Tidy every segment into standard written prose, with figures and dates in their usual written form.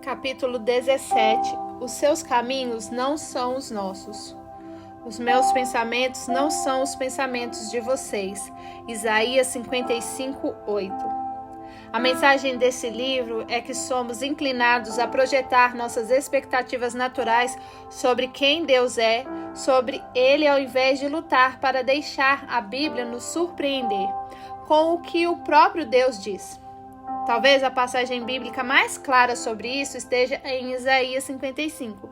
Capítulo 17. Os seus caminhos não são os nossos. Os meus pensamentos não são os pensamentos de vocês. Isaías 55:8. A mensagem desse livro é que somos inclinados a projetar nossas expectativas naturais sobre quem Deus é, sobre Ele, ao invés de lutar para deixar a Bíblia nos surpreender com o que o próprio Deus diz. Talvez a passagem bíblica mais clara sobre isso esteja em Isaías 55.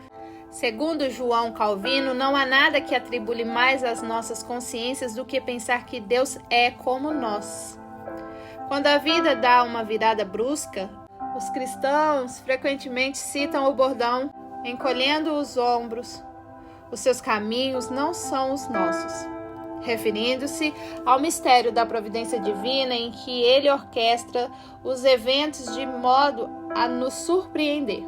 Segundo João Calvino, não há nada que atribule mais às nossas consciências do que pensar que Deus é como nós. Quando a vida dá uma virada brusca, os cristãos frequentemente citam o bordão, encolhendo os ombros. Os seus caminhos não são os nossos, referindo-se ao mistério da providência divina em que ele orquestra os eventos de modo a nos surpreender.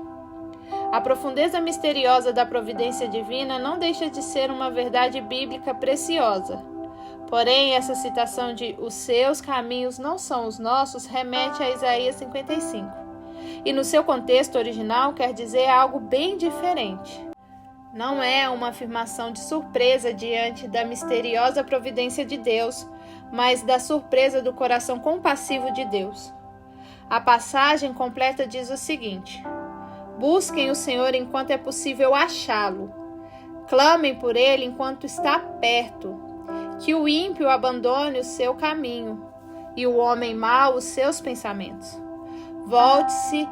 A profundeza misteriosa da providência divina não deixa de ser uma verdade bíblica preciosa. Porém, essa citação de "os seus caminhos não são os nossos" remete a Isaías 55. E no seu contexto original quer dizer algo bem diferente. Não é uma afirmação de surpresa diante da misteriosa providência de Deus, mas da surpresa do coração compassivo de Deus. A passagem completa diz o seguinte: busquem o Senhor enquanto é possível achá-lo. Clamem por ele enquanto está perto. Que o ímpio abandone o seu caminho e o homem mau os seus pensamentos. Volte-se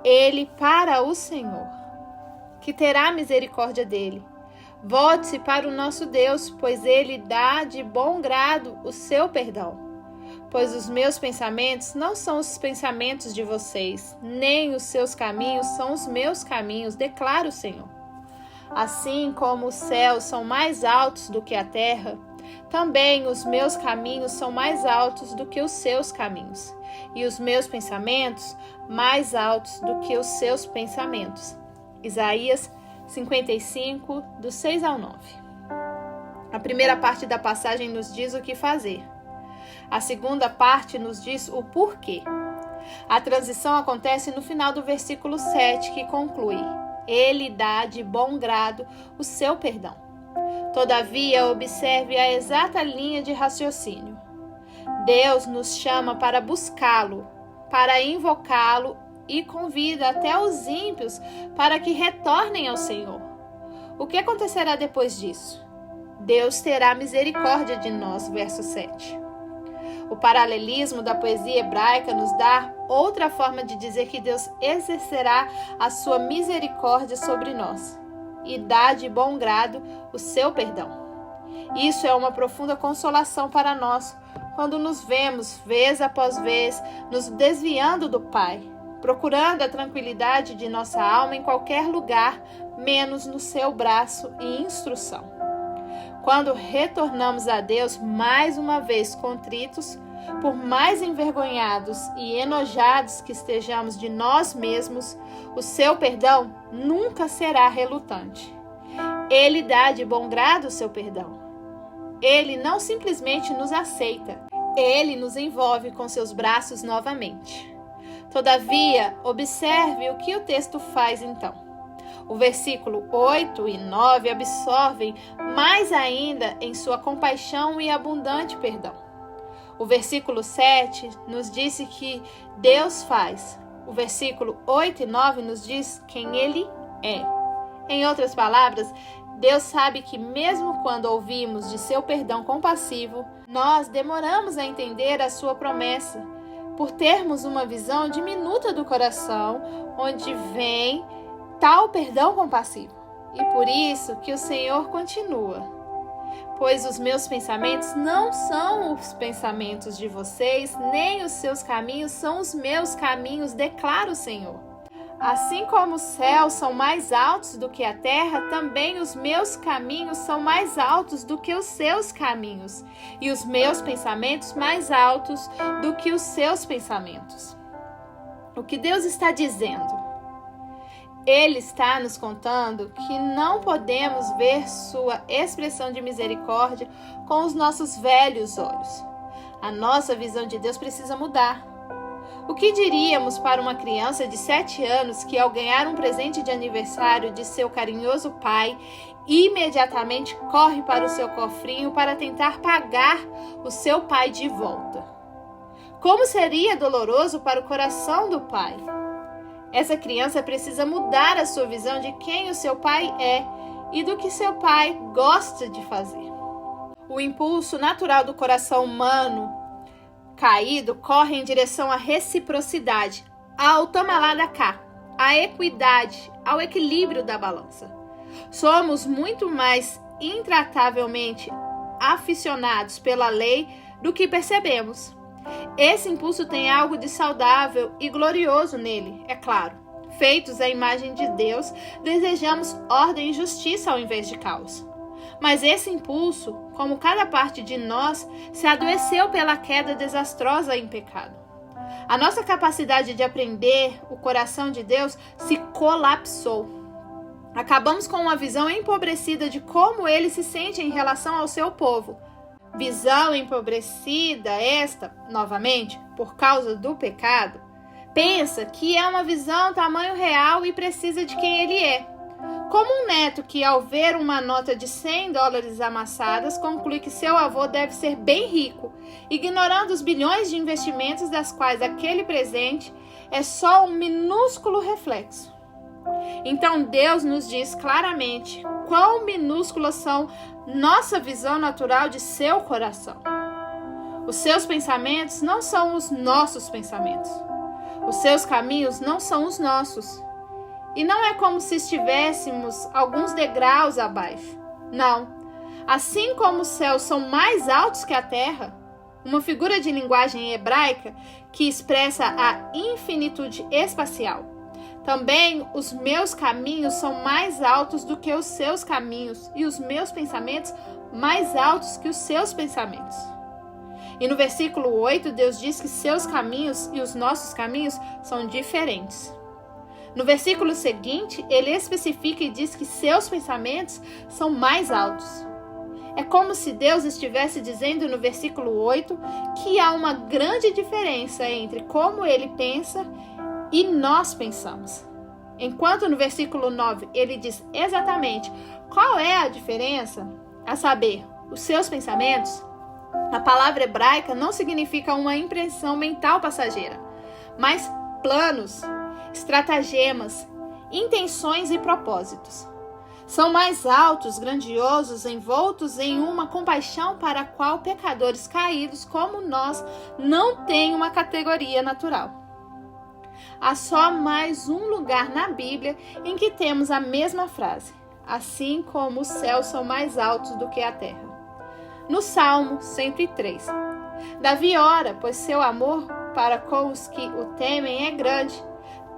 ele para o Senhor, que terá misericórdia dele. Volte-se para o nosso Deus, pois ele dá de bom grado o seu perdão. Pois os meus pensamentos não são os pensamentos de vocês, nem os seus caminhos são os meus caminhos, declara o Senhor. Assim como os céus são mais altos do que a terra, também os meus caminhos são mais altos do que os seus caminhos, e os meus pensamentos mais altos do que os seus pensamentos. Isaías 55, do 6 ao 9. A primeira parte da passagem nos diz o que fazer. A segunda parte nos diz o porquê. A transição acontece no final do versículo 7, que conclui: ele dá de bom grado o seu perdão. Todavia, observe a exata linha de raciocínio. Deus nos chama para buscá-lo, para invocá-lo e convida até os ímpios para que retornem ao Senhor. O que acontecerá depois disso? Deus terá misericórdia de nós, verso 7. O paralelismo da poesia hebraica nos dá outra forma de dizer que Deus exercerá a sua misericórdia sobre nós e dá de bom grado o seu perdão. Isso é uma profunda consolação para nós quando nos vemos, vez após vez, nos desviando do Pai, procurando a tranquilidade de nossa alma em qualquer lugar, menos no seu braço e instrução. Quando retornamos a Deus mais uma vez contritos, por mais envergonhados e enojados que estejamos de nós mesmos, o seu perdão nunca será relutante. Ele dá de bom grado o seu perdão. Ele não simplesmente nos aceita, ele nos envolve com seus braços novamente. Todavia, observe o que o texto faz então. O versículo 8 e 9 absorvem mais ainda em sua compaixão e abundante perdão. O versículo 7 nos disse que Deus faz. O versículo 8 e 9 nos diz quem Ele é. Em outras palavras, Deus sabe que mesmo quando ouvimos de seu perdão compassivo, nós demoramos a entender a sua promessa, por termos uma visão diminuta do coração, onde vem tal perdão compassivo. E por isso que o Senhor continua: pois os meus pensamentos não são os pensamentos de vocês, nem os seus caminhos são os meus caminhos, declara o Senhor. Assim como os céus são mais altos do que a terra, também os meus caminhos são mais altos do que os seus caminhos, e os meus pensamentos mais altos do que os seus pensamentos. O que Deus está dizendo? Ele está nos contando que não podemos ver sua expressão de misericórdia com os nossos velhos olhos. A nossa visão de Deus precisa mudar. O que diríamos para uma criança de 7 anos que, ao ganhar um presente de aniversário de seu carinhoso pai, imediatamente corre para o seu cofrinho para tentar pagar o seu pai de volta? Como seria doloroso para o coração do pai? Essa criança precisa mudar a sua visão de quem o seu pai é e do que seu pai gosta de fazer. O impulso natural do coração humano caído corre em direção à reciprocidade, ao toma lá da cá, à equidade, ao equilíbrio da balança. Somos muito mais intratavelmente aficionados pela lei do que percebemos. Esse impulso tem algo de saudável e glorioso nele, é claro. Feitos à imagem de Deus, desejamos ordem e justiça ao invés de caos. Mas esse impulso, como cada parte de nós, se adoeceu pela queda desastrosa em pecado. A nossa capacidade de aprender o coração de Deus se colapsou. Acabamos com uma visão empobrecida de como ele se sente em relação ao seu povo. Visão empobrecida esta, novamente, por causa do pecado, pensa que é uma visão tamanho real e precisa de quem ele é. Como um neto que, ao ver uma nota de $100 amassadas, conclui que seu avô deve ser bem rico, ignorando os bilhões de investimentos das quais aquele presente é só um minúsculo reflexo. Então Deus nos diz claramente quão minúsculas são nossa visão natural de seu coração. Os seus pensamentos não são os nossos pensamentos. Os seus caminhos não são os nossos. E não é como se estivéssemos alguns degraus abaixo. Não. Assim como os céus são mais altos que a terra, uma figura de linguagem hebraica que expressa a infinitude espacial, também os meus caminhos são mais altos do que os seus caminhos e os meus pensamentos mais altos que os seus pensamentos. E no versículo 8, Deus diz que seus caminhos e os nossos caminhos são diferentes. No versículo seguinte, ele especifica e diz que seus pensamentos são mais altos. É como se Deus estivesse dizendo no versículo 8 que há uma grande diferença entre como ele pensa e nós pensamos. Enquanto no versículo 9 ele diz exatamente qual é a diferença, a saber, os seus pensamentos, a palavra hebraica não significa uma impressão mental passageira, mas planos, estratagemas, intenções e propósitos. São mais altos, grandiosos, envoltos em uma compaixão para a qual pecadores caídos como nós não têm uma categoria natural. Há só mais um lugar na Bíblia em que temos a mesma frase, assim como os céus são mais altos do que a terra. No Salmo 103. Davi ora, pois seu amor para com os que o temem é grande,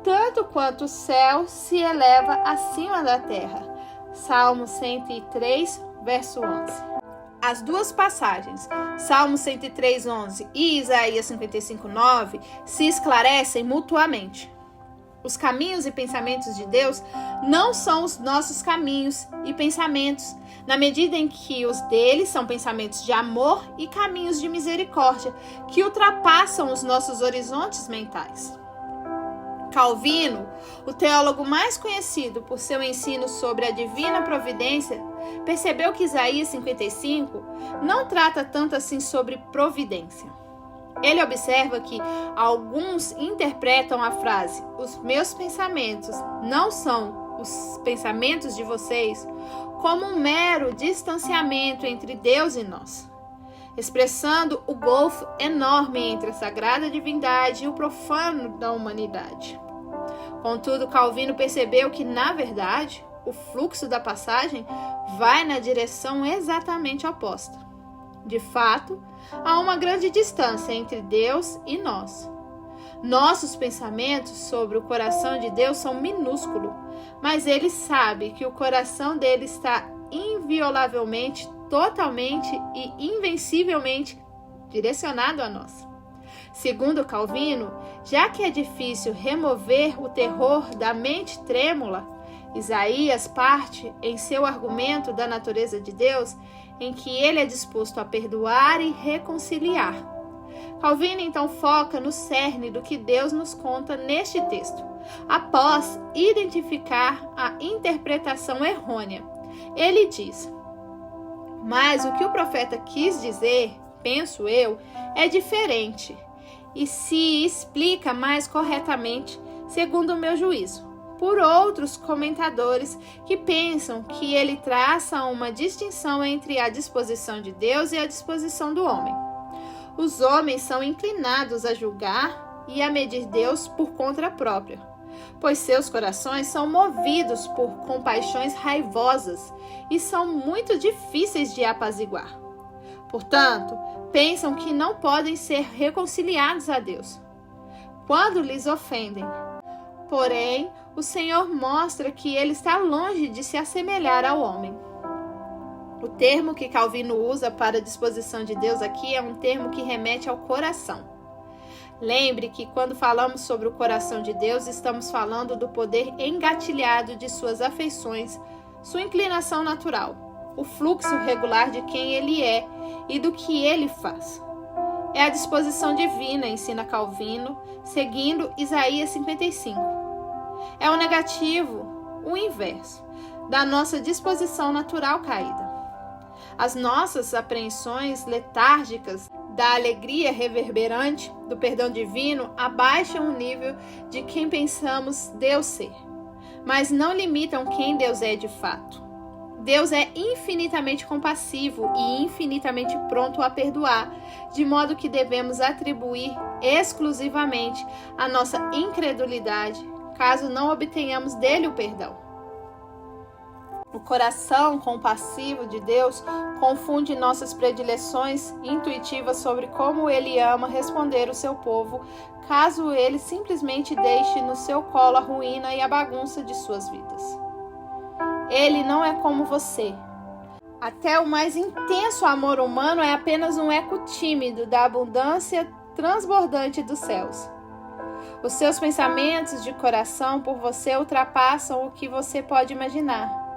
tanto quanto o céu se eleva acima da terra. Salmo 103, verso 11. As duas passagens, Salmo 103, 11 e Isaías 55, 9, se esclarecem mutuamente. Os caminhos e pensamentos de Deus não são os nossos caminhos e pensamentos, na medida em que os dele são pensamentos de amor e caminhos de misericórdia, que ultrapassam os nossos horizontes mentais. Calvino, o teólogo mais conhecido por seu ensino sobre a divina providência, percebeu que Isaías 55 não trata tanto assim sobre providência. Ele observa que alguns interpretam a frase "os meus pensamentos não são os pensamentos de vocês" como um mero distanciamento entre Deus e nós, expressando o golfo enorme entre a sagrada divindade e o profano da humanidade. Contudo, Calvino percebeu que, na verdade, o fluxo da passagem vai na direção exatamente oposta. De fato, há uma grande distância entre Deus e nós. Nossos pensamentos sobre o coração de Deus são minúsculos, mas ele sabe que o coração dele está inviolavelmente, totalmente e invencivelmente direcionado a nós. Segundo Calvino, já que é difícil remover o terror da mente trêmula, Isaías parte em seu argumento da natureza de Deus, em que ele é disposto a perdoar e reconciliar. Calvino então foca no cerne do que Deus nos conta neste texto, após identificar a interpretação errônea. Ele diz: mas o que o profeta quis dizer, penso eu, é diferente e se explica mais corretamente, segundo o meu juízo, por outros comentadores que pensam que ele traça uma distinção entre a disposição de Deus e a disposição do homem. Os homens são inclinados a julgar e a medir Deus por conta própria, pois seus corações são movidos por compaixões raivosas e são muito difíceis de apaziguar. Portanto, pensam que não podem ser reconciliados a Deus quando lhes ofendem. Porém, o Senhor mostra que ele está longe de se assemelhar ao homem. O termo que Calvino usa para a disposição de Deus aqui é um termo que remete ao coração. Lembre que quando falamos sobre o coração de Deus, estamos falando do poder engatilhado de suas afeições, sua inclinação natural, o fluxo regular de quem ele é e do que ele faz. É a disposição divina, ensina Calvino, seguindo Isaías 55. É o negativo, o inverso, da nossa disposição natural caída. As nossas apreensões letárgicas da alegria reverberante do perdão divino abaixam o nível de quem pensamos Deus ser, mas não limitam quem Deus é de fato. Deus é infinitamente compassivo e infinitamente pronto a perdoar, de modo que devemos atribuir exclusivamente a nossa incredulidade, caso não obtenhamos dele o perdão. O coração compassivo de Deus confunde nossas predileções intuitivas sobre como ele ama responder o seu povo, caso ele simplesmente deixe no seu colo a ruína e a bagunça de suas vidas. Ele não é como você. Até o mais intenso amor humano é apenas um eco tímido da abundância transbordante dos céus. Os seus pensamentos de coração por você ultrapassam o que você pode imaginar.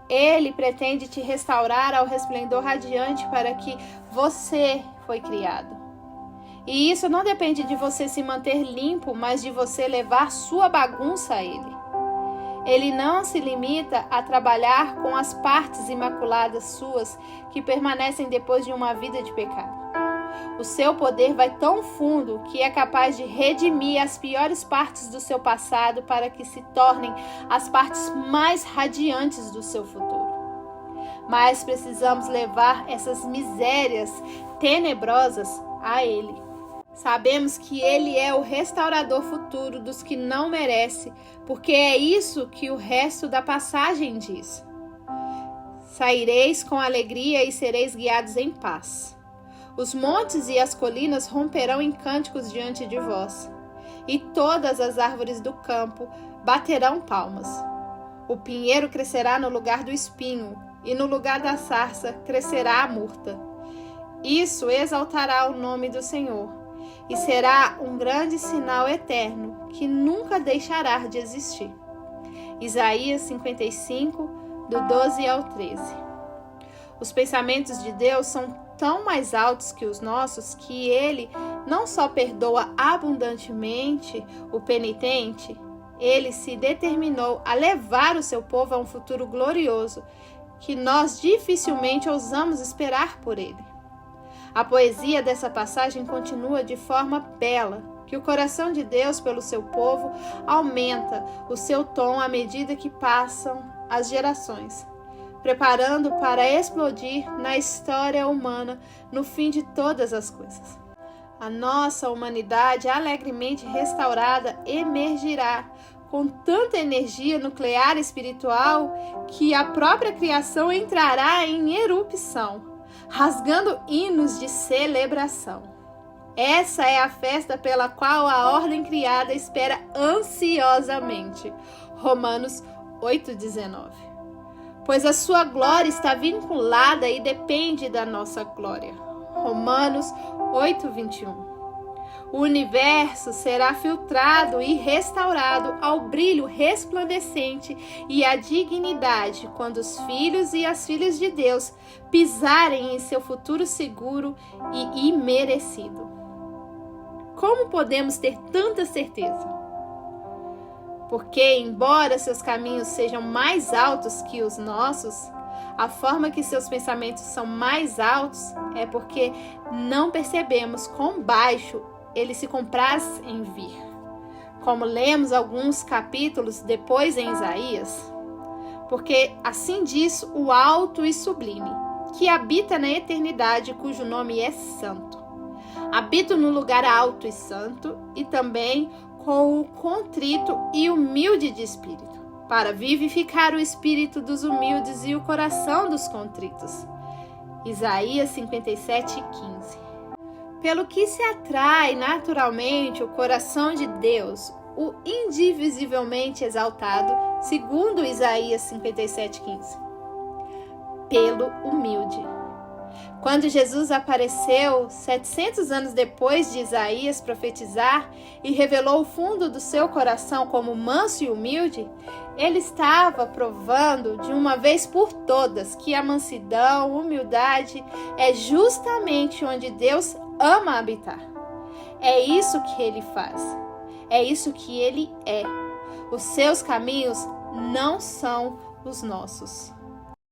Ele pretende te restaurar ao resplendor radiante para que você foi criado. E isso não depende de você se manter limpo, mas de você levar sua bagunça a ele. Ele não se limita a trabalhar com as partes imaculadas suas que permanecem depois de uma vida de pecado. O seu poder vai tão fundo que é capaz de redimir as piores partes do seu passado para que se tornem as partes mais radiantes do seu futuro. Mas precisamos levar essas misérias tenebrosas a Ele. Sabemos que Ele é o restaurador futuro dos que não merecem, porque é isso que o resto da passagem diz. Saireis com alegria e sereis guiados em paz. Os montes e as colinas romperão em cânticos diante de vós, e todas as árvores do campo baterão palmas. O pinheiro crescerá no lugar do espinho, e no lugar da sarça crescerá a murta. Isso exaltará o nome do Senhor, e será um grande sinal eterno que nunca deixará de existir. Isaías 55, do 12 ao 13. Os pensamentos de Deus são tão mais altos que os nossos que ele não só perdoa abundantemente o penitente, ele se determinou a levar o seu povo a um futuro glorioso que nós dificilmente ousamos esperar por ele. A poesia dessa passagem continua de forma bela, que o coração de Deus pelo seu povo aumenta o seu tom à medida que passam as gerações, preparando para explodir na história humana no fim de todas as coisas. A nossa humanidade alegremente restaurada emergirá com tanta energia nuclear espiritual que a própria criação entrará em erupção, rasgando hinos de celebração. Essa é a festa pela qual a ordem criada espera ansiosamente. Romanos 8,19. Pois a sua glória está vinculada e depende da nossa glória. Romanos 8,21. O universo será filtrado e restaurado ao brilho resplandecente e à dignidade quando os filhos e as filhas de Deus pisarem em seu futuro seguro e imerecido. como podemos ter tanta certeza? Porque, embora seus caminhos sejam mais altos que os nossos, a forma que seus pensamentos são mais altos é porque não percebemos quão baixo ele se compraz em vir. Como lemos alguns capítulos depois em Isaías, porque assim diz o alto e sublime, que habita na eternidade, cujo nome é santo. Habito no lugar alto e santo, e também com o contrito e humilde de espírito, para vivificar o espírito dos humildes e o coração dos contritos. Isaías 57:15. Pelo que se atrai naturalmente o coração de Deus, o indivisivelmente exaltado, segundo Isaías 57:15. Pelo humilde. Quando Jesus apareceu 700 anos depois de Isaías profetizar e revelou o fundo do seu coração como manso e humilde, ele estava provando de uma vez por todas que a mansidão, humildade é justamente onde Deus ama habitar. É isso que ele faz. É isso que ele é. Os seus caminhos não são os nossos.